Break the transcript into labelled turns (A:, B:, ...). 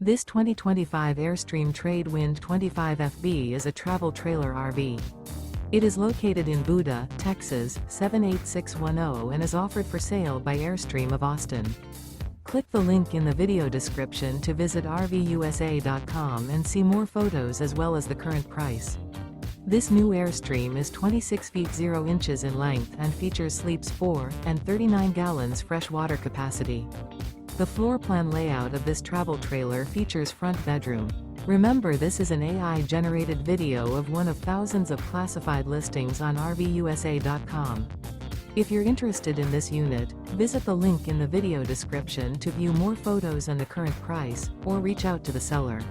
A: This 2025 Airstream Trade Wind 25FB is a travel trailer RV. It is located in Buda, Texas, 78610 and is offered for sale by Airstream of Austin. Click the link in the video description to visit RVUSA.com and see more photos as well as the current price. This new Airstream is 26 feet 0 inches in length and features sleeps 4 and 39 gallons fresh water capacity. The floor plan layout of this travel trailer features front bedroom. Remember, this is an AI-generated video of one of thousands of classified listings on RVUSA.com. If you're interested in this unit, visit the link in the video description to view more photos and the current price, or reach out to the seller.